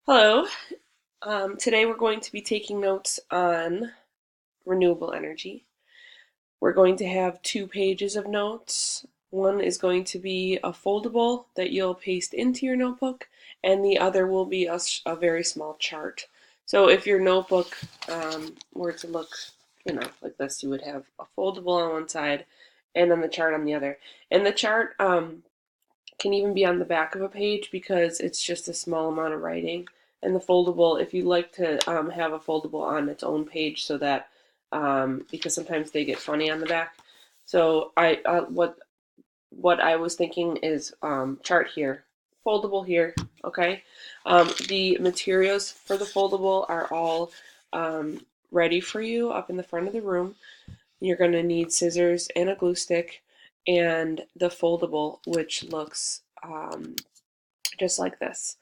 Hello. Today we're going to be taking notes on renewable energy. We're going to have 2 pages of notes. One is going to be a foldable that you'll paste into your notebook, and the other will be a very small chart. So if your notebook were to look, like this, you would have a foldable on one side and then the chart on the other. And the chart can even be on the back of a page because it's just a small amount of writing. And the foldable, if you like to have a foldable on its own page, so that because sometimes they get funny on the back. So what I was thinking is chart here, foldable here. Okay, the materials for the foldable are all ready for you up in the front of the room. You're going to need scissors and a glue stick and the foldable, which looks just like this.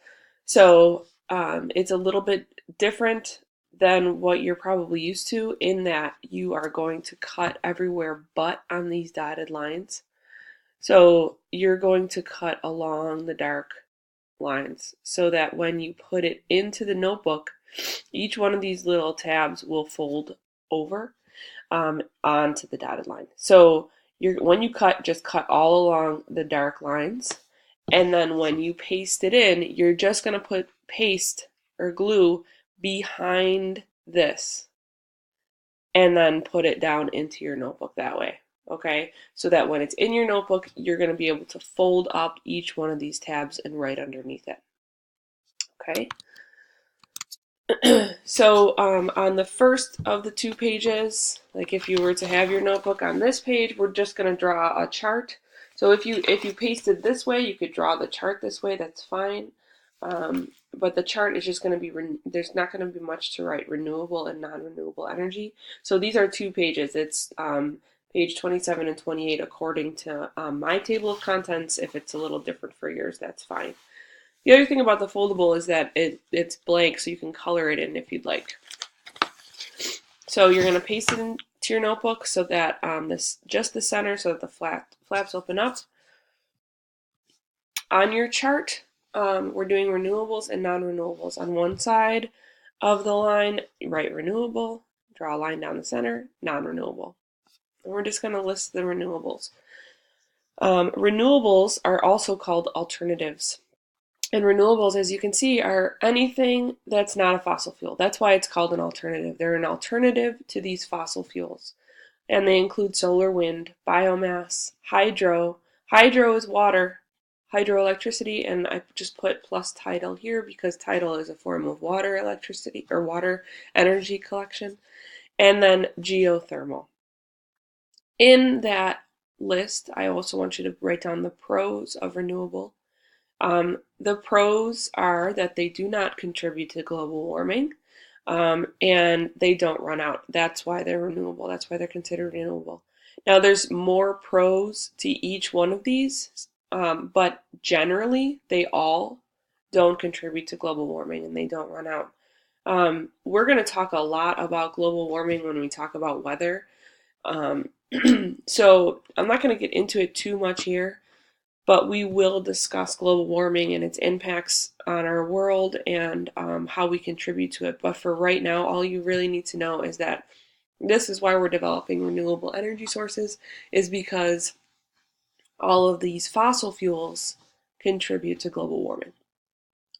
So it's a little bit different than what you're probably used to in that you are going to cut everywhere but on these dotted lines. So you're going to cut along the dark lines so that when you put it into the notebook, each one of these little tabs will fold over onto the dotted line. So when you cut, just cut all along the dark lines. And then when you paste it in, you're just going to put paste or glue behind this and then put it down into your notebook that way. Okay, so that when it's in your notebook, you're going to be able to fold up each one of these tabs and write underneath it. Okay. So on the first of the 2 pages, like if you were to have your notebook on this page, we're just going to draw a chart. So if you pasted this way, you could draw the chart this way. That's fine. But the chart is just going to be there's not going to be much to write renewable and non-renewable energy. So these are 2 pages. It's page 27 and 28 according to my table of contents. If it's a little different for yours, that's fine. The other thing about the foldable is that it's blank, so you can color it in if you'd like. So you're going to paste it into your notebook so that just the center, so that the flaps open up. On your chart, we're doing renewables and non-renewables. On one side of the line, write renewable, draw a line down the center, non-renewable. And we're just going to list the renewables. Renewables are also called alternatives. And renewables, as you can see, are anything that's not a fossil fuel. That's why it's called an alternative. They're an alternative to these fossil fuels. And they include solar, wind, biomass, hydro. Hydro is water, hydroelectricity, and I just put plus tidal here because tidal is a form of water electricity or water energy collection. And then geothermal. In that list, I also want you to write down the pros of renewable. The pros are that they do not contribute to global warming, and they don't run out. That's why they're renewable. That's why they're considered renewable. Now, there's more pros to each one of these, but generally, they all don't contribute to global warming and they don't run out. We're going to talk a lot about global warming when we talk about weather. Um, so I'm not going to get into it too much here, but we will discuss global warming and its impacts on our world and how we contribute to it. But for right now, all you really need to know is that this is why we're developing renewable energy sources, is because all of these fossil fuels contribute to global warming.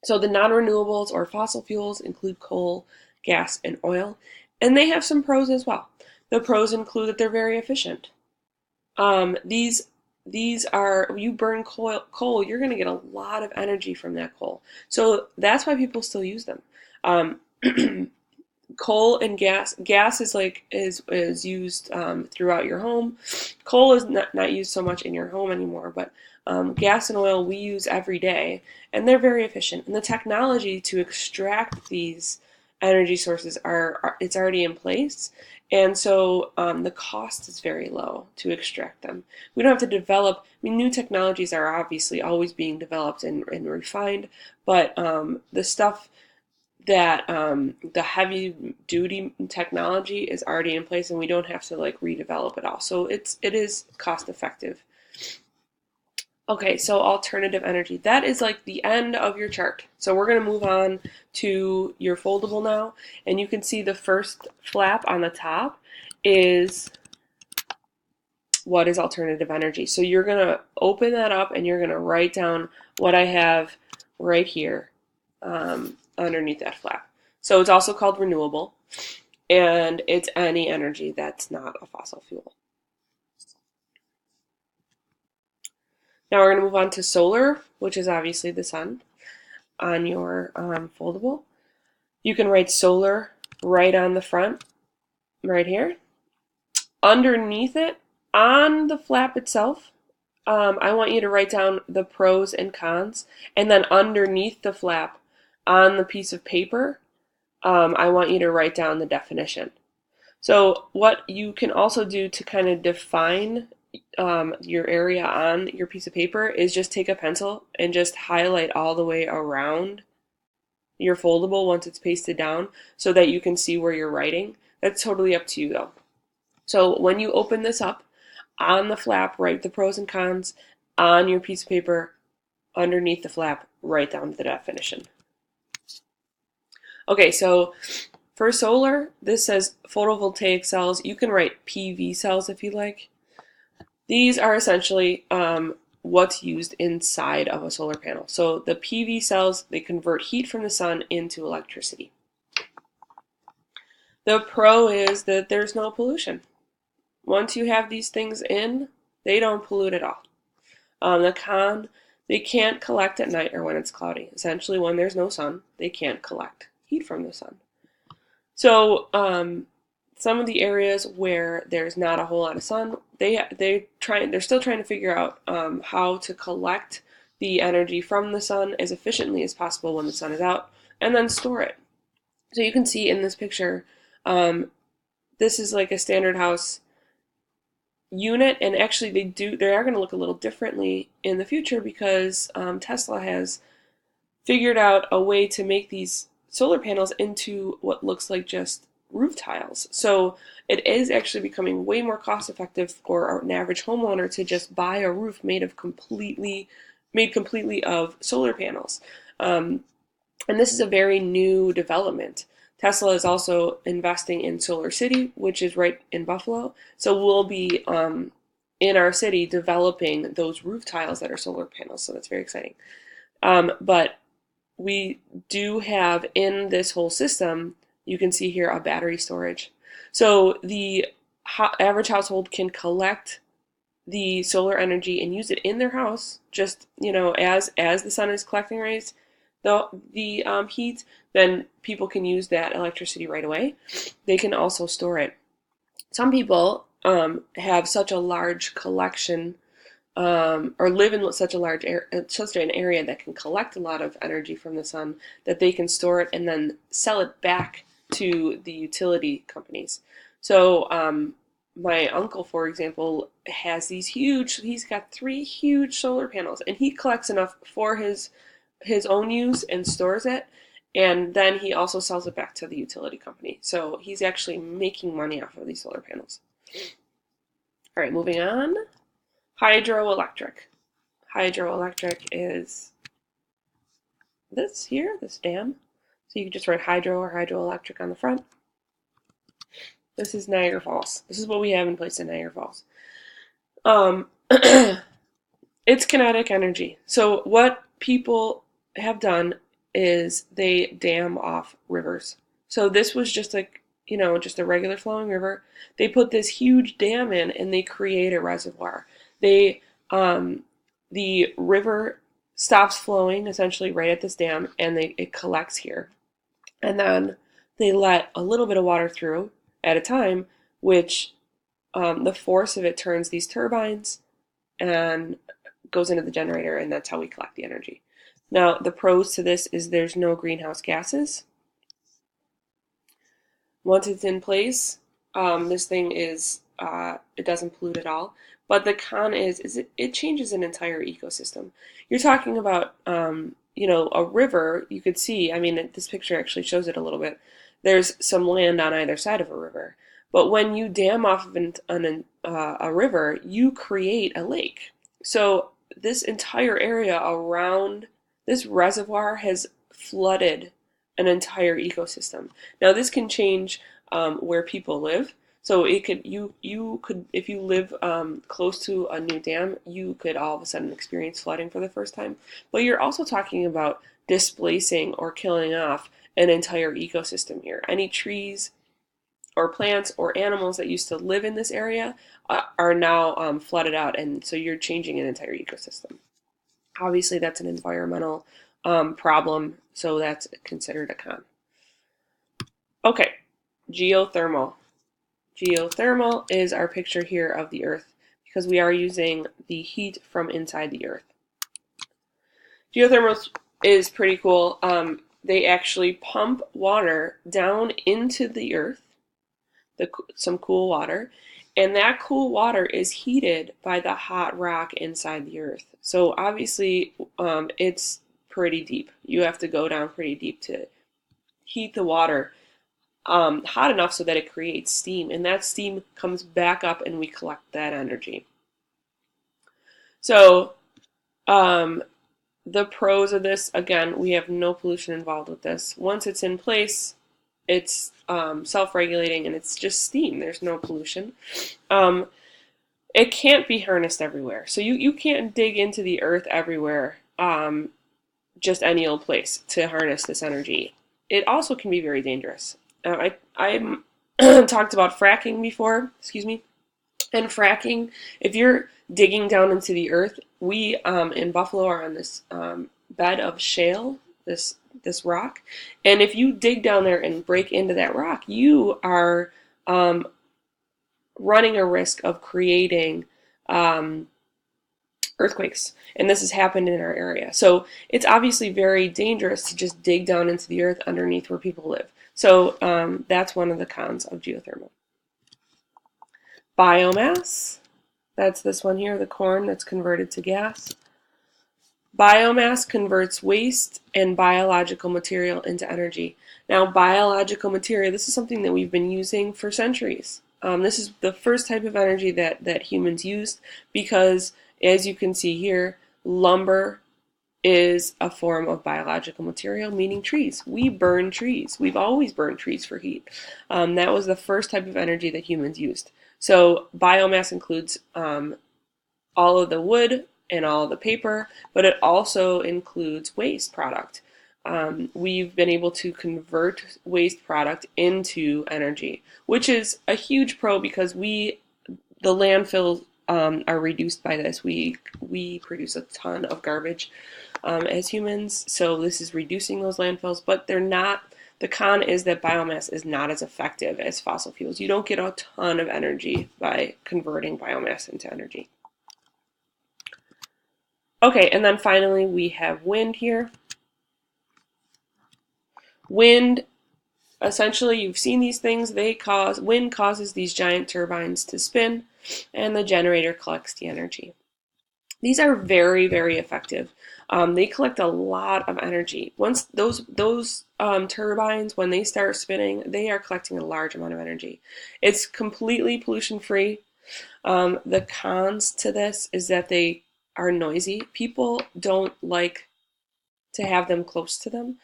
So the non-renewables or fossil fuels include coal, gas, and oil, and they have some pros as well. The pros include that they're very efficient. These are, you burn coal, you're going to get a lot of energy from that coal. So that's why people still use them. Um, Coal and gas is used throughout your home. Coal is not used so much in your home anymore, but gas and oil we use every day, and they're very efficient. And the technology to extract these energy sources it's already in place, and so the cost is very low to extract them. We don't have to develop. I mean, new technologies are obviously always being developed and refined, but the stuff that the heavy duty technology is already in place and we don't have to like redevelop it all. So it is cost effective. Okay, so alternative energy. That is like the end of your chart. So we're going to move on to your foldable now. And you can see the first flap on the top is what is alternative energy. So you're going to open that up and you're going to write down what I have right here underneath that flap. So it's also called renewable, and it's any energy that's not a fossil fuel. Now we're going to move on to solar, which is obviously the sun on your foldable. You can write solar right on the front, right here. Underneath it, on the flap itself, I want you to write down the pros and cons. And then underneath the flap, on the piece of paper, I want you to write down the definition. So what you can also do to kind of define your area on your piece of paper is just take a pencil and just highlight all the way around your foldable once it's pasted down so that you can see where you're writing. That's totally up to you though. So when you open this up, on the flap, write the pros and cons. On your piece of paper, underneath the flap, write down the definition. Okay, so for solar, this says photovoltaic cells. You can write PV cells if you like. These are essentially what's used inside of a solar panel. So the PV cells, they convert heat from the sun into electricity. The pro is that there's no pollution. Once you have these things in, they don't pollute at all. The con, they can't collect at night or when it's cloudy. Essentially, when there's no sun, they can't collect heat from the sun. So some of the areas where there's not a whole lot of sun, they're still trying to figure out how to collect the energy from the sun as efficiently as possible when the sun is out, and then store it. So you can see in this picture, this is like a standard house unit, and actually they are going to look a little differently in the future because Tesla has figured out a way to make these solar panels into what looks like just roof tiles. So it is actually becoming way more cost effective for an average homeowner to just buy a roof made completely of solar panels. And this is a very new development. Tesla is also investing in Solar City, which is right in Buffalo. So we'll be in our city developing those roof tiles that are solar panels. So that's very exciting. But we do have in this whole system, you can see here a battery storage. So the average household can collect the solar energy and use it in their house, just as the sun is collecting rays, the heat, then people can use that electricity right away. They can also store it. Some people have such a large collection or live in such an area that can collect a lot of energy from the sun that they can store it and then sell it back to the utility companies. So my uncle, for example, has he's got 3 huge solar panels, and he collects enough for his own use and stores it, and then he also sells it back to the utility company. So he's actually making money off of these solar panels. All right, moving on. Hydroelectric. Hydroelectric is this here, this dam. So you can just write hydro or hydroelectric on the front. This is Niagara Falls. This is what we have in place in Niagara Falls. It's kinetic energy. So what people have done is they dam off rivers. So this was just just a regular flowing river. They put this huge dam in and they create a reservoir. The river stops flowing essentially right at this dam, and it collects here. And then they let a little bit of water through at a time, which the force of it turns these turbines and goes into the generator, and that's how we collect the energy. Now, the pros to this is there's no greenhouse gases. Once it's in place, this thing it doesn't pollute at all. But the con is it changes an entire ecosystem. You're talking about, a river. You could see, this picture actually shows it a little bit. There's some land on either side of a river. But when you dam off of a river, you create a lake. So this entire area around this reservoir has flooded an entire ecosystem. Now this can change where people live. So it could you could if you live close to a new dam, you could all of a sudden experience flooding for the first time. But you're also talking about displacing or killing off an entire ecosystem here. Any trees or plants or animals that used to live in this area are now flooded out, and so you're changing an entire ecosystem. Obviously, that's an environmental problem, so that's considered a con. Okay, geothermal. Geothermal is our picture here of the Earth because we are using the heat from inside the Earth. Geothermal is pretty cool. They actually pump water down into the Earth, some cool water, and that cool water is heated by the hot rock inside the Earth. So obviously, it's pretty deep. You have to go down pretty deep to heat the water hot enough so that it creates steam, and that steam comes back up and we collect that energy. So the pros of this, again, we have no pollution involved with this. Once it's in place, it's self-regulating and it's just steam. There's no pollution. It can't be harnessed everywhere. So you can't dig into the earth everywhere, just any old place to harness this energy. It also can be very dangerous. I talked about fracking before, excuse me. And fracking, if you're digging down into the earth, we in Buffalo are on this bed of shale, this rock, and if you dig down there and break into that rock, you are running a risk of creating earthquakes, and this has happened in our area. So it's obviously very dangerous to just dig down into the earth underneath where people live. So that's one of the cons of geothermal. Biomass, that's this one here, the corn that's converted to gas. Biomass converts waste and biological material into energy. Now, biological material, this is something that we've been using for centuries. This is the first type of energy that humans used because, as you can see here, lumber is a form of biological material, meaning trees. We burn trees. We've always burned trees for heat. That was the first type of energy that humans used. So biomass includes all of the wood and all of the paper, but it also includes waste product. We've been able to convert waste product into energy, which is a huge pro because the landfills are reduced by this. We produce a ton of garbage as humans, so this is reducing those landfills, but they're not. The con is that biomass is not as effective as fossil fuels. You don't get a ton of energy by converting biomass into energy. Okay, and then finally we have wind here. Wind, essentially you've seen these things, wind causes these giant turbines to spin and the generator collects the energy. These are very, very effective. They collect a lot of energy. Once those turbines, when they start spinning, they are collecting a large amount of energy. It's completely pollution free. The cons to this is that they are noisy. People don't like to have them close to them.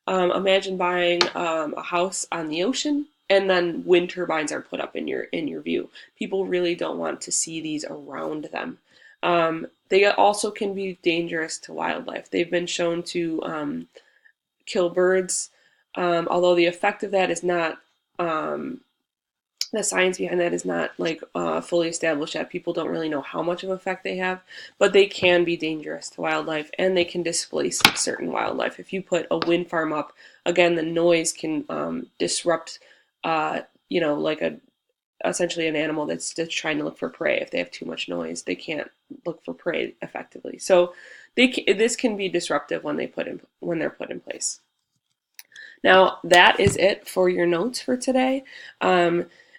Imagine buying a house on the ocean and then wind turbines are put up in your view. People really don't want to see these around them. They also can be dangerous to wildlife. They've been shown to kill birds, although the effect of that is not, the science behind that is not like fully established yet. People don't really know how much of an effect they have, but they can be dangerous to wildlife and they can displace certain wildlife. If you put a wind farm up, again, the noise can disrupt, essentially an animal that's trying to look for prey. If they have too much noise, they can't look for prey effectively. So this can be disruptive when they're put in place. Now that is it for your notes for today.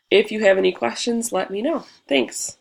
If you have any questions, let me know. Thanks.